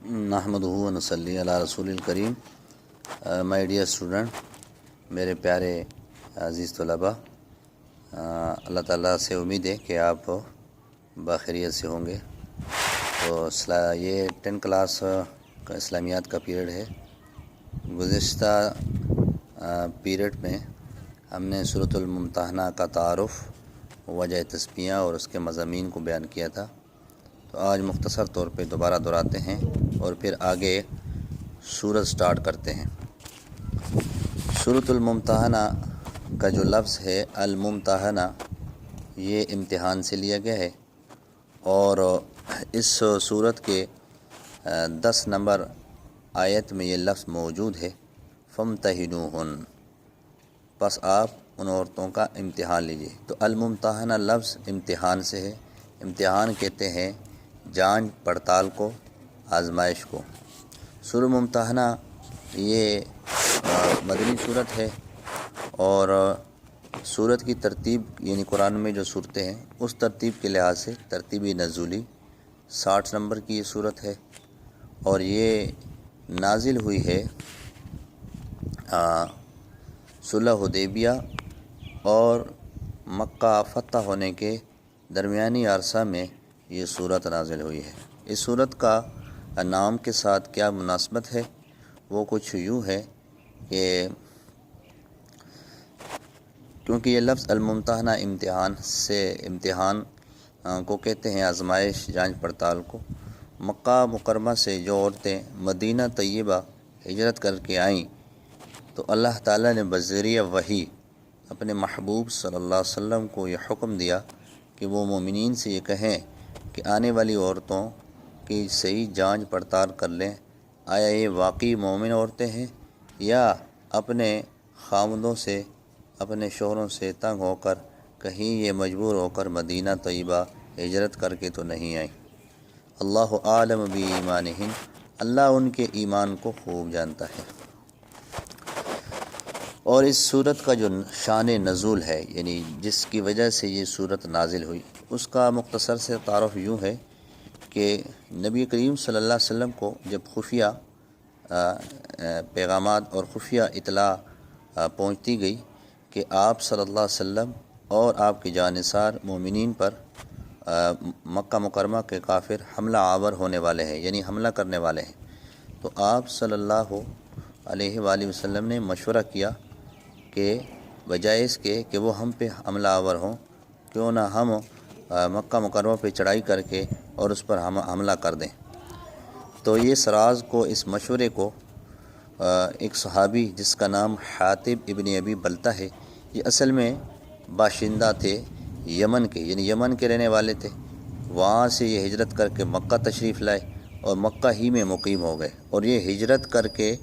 نحمدہ و نصلی علی رسول الکریم۔ مائی ڈیئر اسٹوڈنٹ، میرے پیارے عزیز طلباء، اللہ تعالیٰ سے امید ہے کہ آپ بخیریت سے ہوں گے۔ تو یہ 10 کلاس کا اسلامیات کا پیریڈ ہے۔ گزشتہ پیریڈ میں ہم نے سورۃ الممتحنہ کا تعارف، وجہ تسمیہ اور اس کے مضامین کو بیان کیا تھا۔ تو آج مختصر طور پہ دوبارہ دہراتے ہیں اور پھر آگے سورت سٹارٹ کرتے ہیں۔ سورۃ الممتحنہ کا جو لفظ ہے الممتحنہ، یہ امتحان سے لیا گیا ہے، اور اس سورت کے 10 نمبر آیت میں یہ لفظ موجود ہے، فامتحنوہن، پس آپ ان عورتوں کا امتحان لیجیے۔ تو الممتحنہ لفظ امتحان سے ہے۔ امتحان کہتے ہیں جانچ پڑتال کو، آزمائش کو۔ سورۃ ممتحنہ یہ مدنی صورت ہے، اور صورت کی ترتیب یعنی قرآن میں جو صورتیں ہیں اس ترتیب کے لحاظ سے ترتیبی نزولی 60 نمبر کی یہ صورت ہے، اور یہ نازل ہوئی ہے صلح حدیبیہ اور مکہ فتح ہونے کے درمیانی عرصہ میں یہ صورت نازل ہوئی ہے۔ اس صورت کا نام کے ساتھ کیا مناسبت ہے، وہ کچھ یوں ہے کہ کیونکہ یہ لفظ الممتحنہ امتحان کو کہتے ہیں، آزمائش، جانچ پڑتال کو۔ مکہ مکرمہ سے جو عورتیں مدینہ طیبہ ہجرت کر کے آئیں تو اللہ تعالیٰ نے بذریعہ وحی اپنے محبوب صلی اللہ علیہ وسلم کو یہ حکم دیا کہ وہ مومنین سے یہ کہیں کہ آنے والی عورتوں کی صحیح جانچ پڑتال کر لیں، آیا یہ واقعی مومن عورتیں ہیں یا اپنے خاوندوں سے، اپنے شوہروں سے تنگ ہو کر کہیں یہ مجبور ہو کر مدینہ طیبہ ہجرت کر کے تو نہیں آئیں۔ اللہ عالم بایمانہن، اللہ ان کے ایمان کو خوب جانتا ہے۔ اور اس صورت کا جو شان نزول ہے، یعنی جس کی وجہ سے یہ صورت نازل ہوئی، اس کا مختصر سے تعارف یوں ہے کہ نبی کریم صلی اللہ علیہ وسلم کو جب خفیہ پیغامات اور خفیہ اطلاع پہنچتی گئی کہ آپ صلی اللہ علیہ وسلم اور آپ کے جانثار مومنین پر مکہ مکرمہ کے کافر حملہ آور ہونے والے ہیں، یعنی حملہ کرنے والے ہیں، تو آپ صلی اللہ علیہ وآلہ وسلم نے مشورہ کیا کہ بجائے اس کے کہ وہ ہم پہ حملہ آور ہوں، کیوں نہ ہم مکہ مکرمہ پہ چڑھائی کر کے اور اس پر حملہ کر دیں۔ تو یہ سراز کو، اس مشورے کو ایک صحابی جس کا نام حاطب ابن ابی بلتہ ہے، یہ اصل میں باشندہ تھے یمن کے، یعنی یمن کے رہنے والے تھے۔ وہاں سے یہ ہجرت کر کے مکہ تشریف لائے اور مکہ ہی میں مقیم ہو گئے، اور یہ ہجرت کر کے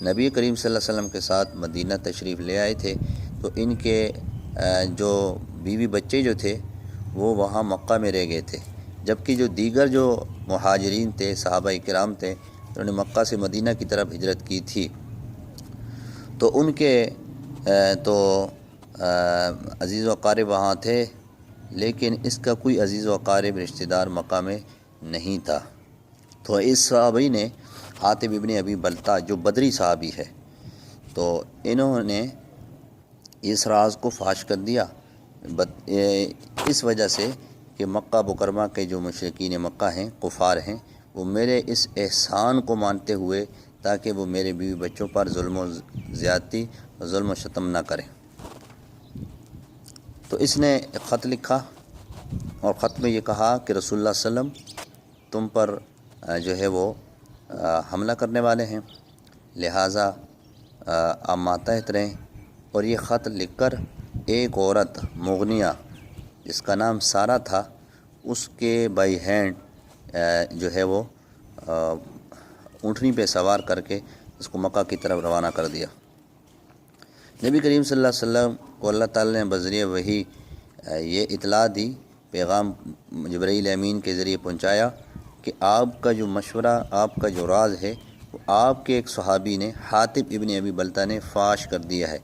نبی کریم صلی اللہ علیہ وسلم کے ساتھ مدینہ تشریف لے آئے تھے۔ تو ان کے جو بیوی بچے جو تھے وہ وہاں مکہ میں رہ گئے تھے، جبکہ جو دیگر جو مہاجرین تھے، صحابہ کرام تھے، انہوں نے مکہ سے مدینہ کی طرف ہجرت کی تھی۔ تو ان کے عزیز و اقارب وہاں تھے، لیکن اس کا کوئی عزیز و اقارب رشتہ دار مکہ میں نہیں تھا۔ تو اس صحابی نے، حاطب ابن ابی بلتہ جو بدری صحابی ہے، تو انہوں نے اس راز کو فاش کر دیا اس وجہ سے کہ مکہ مکرمہ کے جو مشرکین مکہ ہیں، کفار ہیں، وہ میرے اس احسان کو مانتے ہوئے تاکہ وہ میرے بیوی بچوں پر ظلم و زیادتی، ظلم و ستم نہ کریں۔ تو اس نے ایک خط لکھا اور خط میں یہ کہا کہ رسول اللہ صلی اللہ علیہ وسلم تم پر جو ہے وہ حملہ کرنے والے ہیں، لہٰذا آپ ماتحت رہیں۔ اور یہ خط لکھ کر ایک عورت مغنیہ جس کا نام سارہ تھا، اس کے بائی ہینڈ جو ہے وہ اونٹنی پہ سوار کر کے اس کو مکہ کی طرف روانہ کر دیا۔ نبی کریم صلی اللہ علیہ وسلم کو اللہ تعالیٰ نے بذریعہ وحی یہ اطلاع دی، پیغام جبرائیل امین کے ذریعے پہنچایا کہ آپ کا جو مشورہ، آپ کا جو راز ہے، وہ آپ کے ایک صحابی نے، حاطب ابن ابی بلتہ نے فاش کر دیا ہے،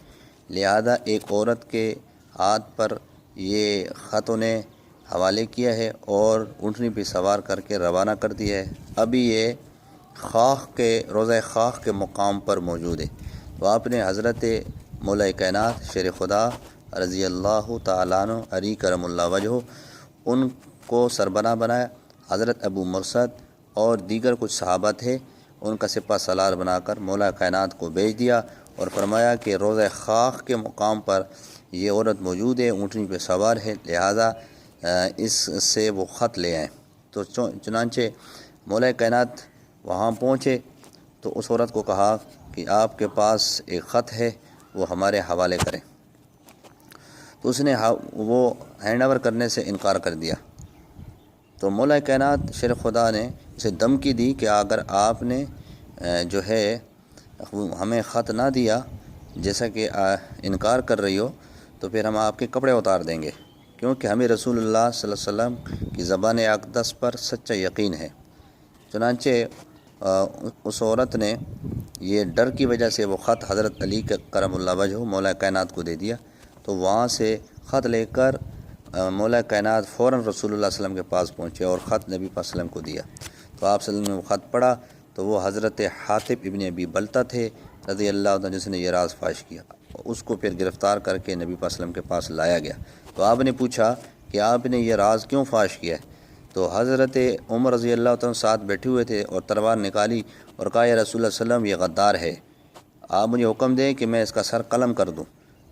لہذا ایک عورت کے ہاتھ پر یہ خط انہیں حوالے کیا ہے اور اونٹنی پہ سوار کر کے روانہ کر دیا ہے۔ ابھی یہ خاک کے روضہ خاک کے مقام پر موجود ہے۔ تو آپ نے حضرت مولا کائنات شیر خدا رضی اللہ تعالیٰ عنہ علی کرم اللہ وجہ ان کو سربراہ بنایا۔ حضرت ابو مرثد اور دیگر کچھ صحابہ تھے، ان کا سپہ سالار بنا کر مولا کائنات کو بھیج دیا اور فرمایا کہ روضہ خاک کے مقام پر یہ عورت موجود ہے، اونٹنی پہ سوار ہے، لہٰذا اس سے وہ خط لے آئیں۔ تو چنانچہ مولا کائنات وہاں پہنچے تو اس عورت کو کہا کہ آپ کے پاس ایک خط ہے، وہ ہمارے حوالے کریں۔ تو اس نے وہ ہینڈ اوور کرنے سے انکار کر دیا۔ تو مولا کائنات شیر خدا نے اسے دھمکی دی کہ اگر آپ نے جو ہے ہمیں خط نہ دیا، جیسا کہ انکار کر رہی ہو، تو پھر ہم آپ کے کپڑے اتار دیں گے، کیونکہ ہمیں رسول اللہ صلی اللہ علیہ وسلم کی زبان اقدس پر سچا یقین ہے۔ چنانچہ اس عورت نے یہ ڈر کی وجہ سے وہ خط حضرت علی کرم اللہ وجہ مولا کائنات کو دے دیا۔ تو وہاں سے خط لے کر مولا کائنات فوراً رسول اللہ صلی اللہ علیہ وسلم کے پاس پہنچے اور خط نبی پاک صلی اللہ علیہ وسلم کو دیا۔ تو آپ صلی اللہ علیہ وسلم نے وہ خط پڑھا تو وہ حضرت حاطب ابن ابی بلتہ تھے رضی اللہ عنہ، جس نے یہ راز فاش کیا۔ اس کو پھر گرفتار کر کے نبی پاک صلی اللہ علیہ وسلم کے پاس لایا گیا۔ تو آپ نے پوچھا کہ آپ نے یہ راز کیوں فاش کیا ہے؟ تو حضرت عمر رضی اللہ عنہ ساتھ بیٹھے ہوئے تھے اور تلوار نکالی اور کہا یا رسول اللہ صلی اللہ علیہ وسلم یہ غدار ہے، آپ مجھے حکم دیں کہ میں اس کا سر قلم کر دوں۔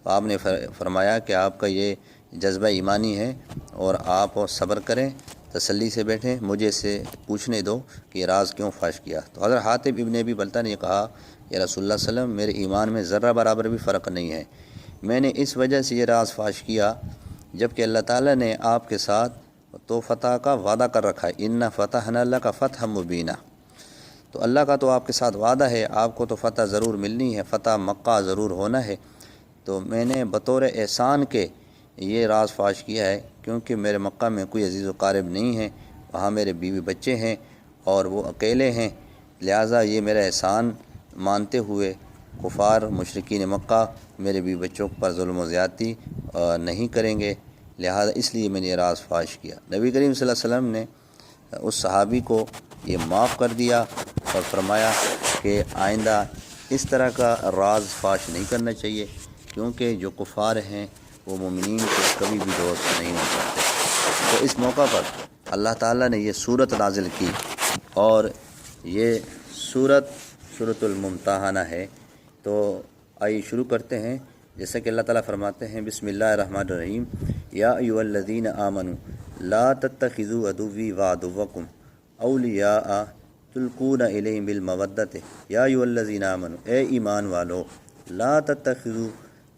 تو آپ نے فرمایا کہ آپ کا یہ جذبہ ایمانی ہے اور آپ صبر کریں، تسلی سے بیٹھیں، مجھے سے پوچھنے دو کہ یہ راز کیوں فاش کیا۔ تو حضرت حاطب ابن ابی بلتہ نے کہا یا رسول اللہ صلی اللہ علیہ وسلم میرے ایمان میں ذرہ برابر بھی فرق نہیں ہے، میں نے اس وجہ سے یہ راز فاش کیا جبکہ اللہ تعالیٰ نے آپ کے ساتھ تو فتح کا وعدہ کر رکھا ہے، ان فتحنا لک فتحا مبینا۔ تو اللہ کا تو آپ کے ساتھ وعدہ ہے، آپ کو تو فتح ضرور ملنی ہے، فتح مکہ ضرور ہونا ہے۔ تو میں نے بطور احسان کے یہ راز فاش کیا ہے، کیونکہ میرے مکہ میں کوئی عزیز و قارب نہیں ہے، وہاں میرے بیوی بچے ہیں اور وہ اکیلے ہیں، لہٰذا یہ میرا احسان مانتے ہوئے کفار مشرکین مکہ میرے بیوی بچوں پر ظلم و زیادتی نہیں کریں گے، لہٰذا اس لیے میں نے یہ راز فاش کیا۔ نبی کریم صلی اللہ علیہ وسلم نے اس صحابی کو یہ معاف کر دیا اور فرمایا کہ آئندہ اس طرح کا راز فاش نہیں کرنا چاہیے، کیونکہ جو کفار ہیں وہ مومنین کے کبھی بھی دوست نہیں ہو سکتے۔ تو اس موقع پر اللہ تعالیٰ نے یہ صورت نازل کی اور یہ سورۃ الممتحنہ ہے۔ تو آئیے شروع کرتے ہیں۔ جیسا کہ اللہ تعالیٰ فرماتے ہیں بسم اللہ الرحمن الرحیم یا ایھا الذین آمنوا لا تتخذوا عدوی وعدوکم اولیاء تلقون الیہم بالمودۃ یا ایھا الذین آمنوا، اے ایمان والو، لا تتخذوا،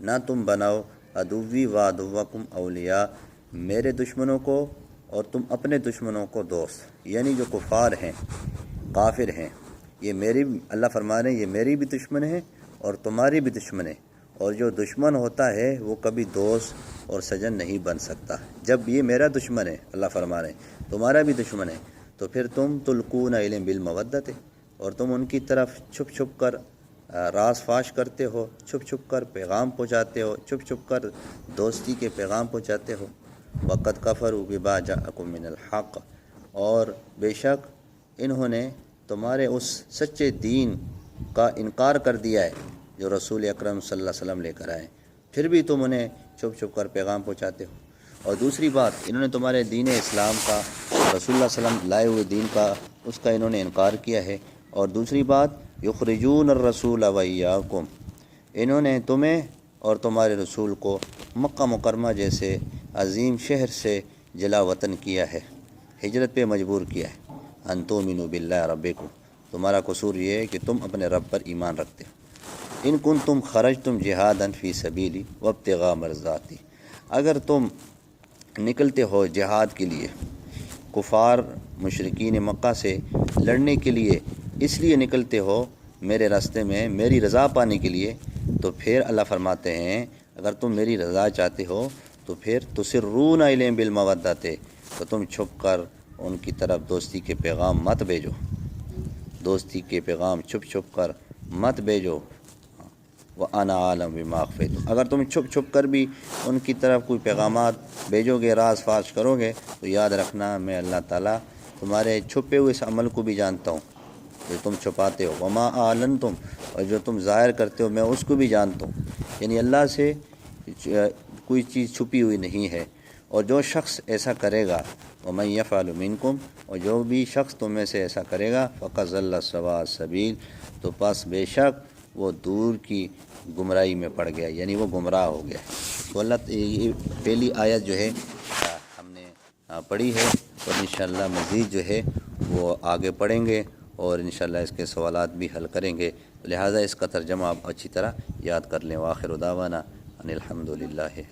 نہ تم بناؤ، عدوی وعدوکم اولیاء، میرے دشمنوں کو اور تم اپنے دشمنوں کو دوست، یعنی جو کفار ہیں، کافر ہیں، یہ میری، اللہ فرما رہے ہیں یہ میری بھی دشمن ہے اور تمہاری بھی دشمن ہے، اور جو دشمن ہوتا ہے وہ کبھی دوست اور سجن نہیں بن سکتا۔ جب یہ میرا دشمن ہے، اللہ فرما رہے ہیں تمہارا بھی دشمن ہے، تو پھر تم تلقون الیہم بالمودۃ، اور تم ان کی طرف چھپ چھپ کر راز فاش کرتے ہو، چھپ چھپ کر پیغام پہنچاتے ہو، چھپ چھپ کر دوستی کے پیغام پہنچاتے ہو۔ وقد کفروا بما جاءکم من الحق، اور بے شک انہوں نے تمہارے اس سچے دین کا انکار کر دیا ہے جو رسول اکرم صلی اللہ علیہ وسلم لے کر آئے، پھر بھی تم انہیں چھپ چھپ کر پیغام پہنچاتے ہو۔ اور دوسری بات، انہوں نے تمہارے دین اسلام کا، رسول اللہ صلی اللہ علیہ وسلم لائے ہوئے دین کا، اس کا انہوں نے انکار کیا ہے۔ اور دوسری بات، یخرجون الرسول وایاکم، انہوں نے تمہیں اور تمہارے رسول کو مکہ مکرمہ جیسے عظیم شہر سے جلا وطن کیا ہے، ہجرت پہ مجبور کیا ہے۔ ان تؤمنوا باللہ ربکم، تمہارا قصور یہ ہے کہ تم اپنے رب پر ایمان رکھتے ہو۔ ان کنتم خرجتم جہادا فی سبیلی وابتغاء مرضاتی، اگر تم نکلتے ہو جہاد کے لیے، کفار مشرکین مکہ سے لڑنے کے لیے اس لیے نکلتے ہو میرے راستے میں میری رضا پانے کے لیے، تو پھر اللہ فرماتے ہیں اگر تم میری رضا چاہتے ہو تو پھر تسرون الیہم بالمودۃ، تو تم چھپ کر ان کی طرف دوستی کے پیغام مت بھیجو، دوستی کے پیغام چھپ چھپ کر مت بھیجو۔ وَأَنَا أَعْلَمُ بِمَا أَخْفَيْتُمْ، اگر تم چھپ چھپ کر بھی ان کی طرف کوئی پیغامات بھیجو گے، راز فاش کرو گے، تو یاد رکھنا میں اللہ تعالیٰ تمہارے چھپے ہوئے اس عمل کو بھی جانتا ہوں۔ جو تم چھپاتے ہو، وما اعلنتم، اور جو تم ظاہر کرتے ہو میں اس کو بھی جانتا ہوں۔ یعنی اللہ سے کوئی چیز چھپی ہوئی نہیں ہے۔ اور جو شخص ایسا کرے گا، ومن یفعل منکم، اور جو بھی شخص تم میں سے ایسا کرے گا، فقد ضل سواء السبیل، تو پس بے شک وہ دور کی گمراہی میں پڑ گیا، یعنی وہ گمراہ ہو گیا۔ تو اللہ یہ پہلی آیت جو ہے ہم نے پڑھی ہے، اور انشاءاللہ مزید جو ہے وہ آگے پڑھیں گے، اور انشاءاللہ اس کے سوالات بھی حل کریں گے، لہٰذا اس کا ترجمہ آپ اچھی طرح یاد کر لیں۔ وآخر دعوانا ان الحمد للہ۔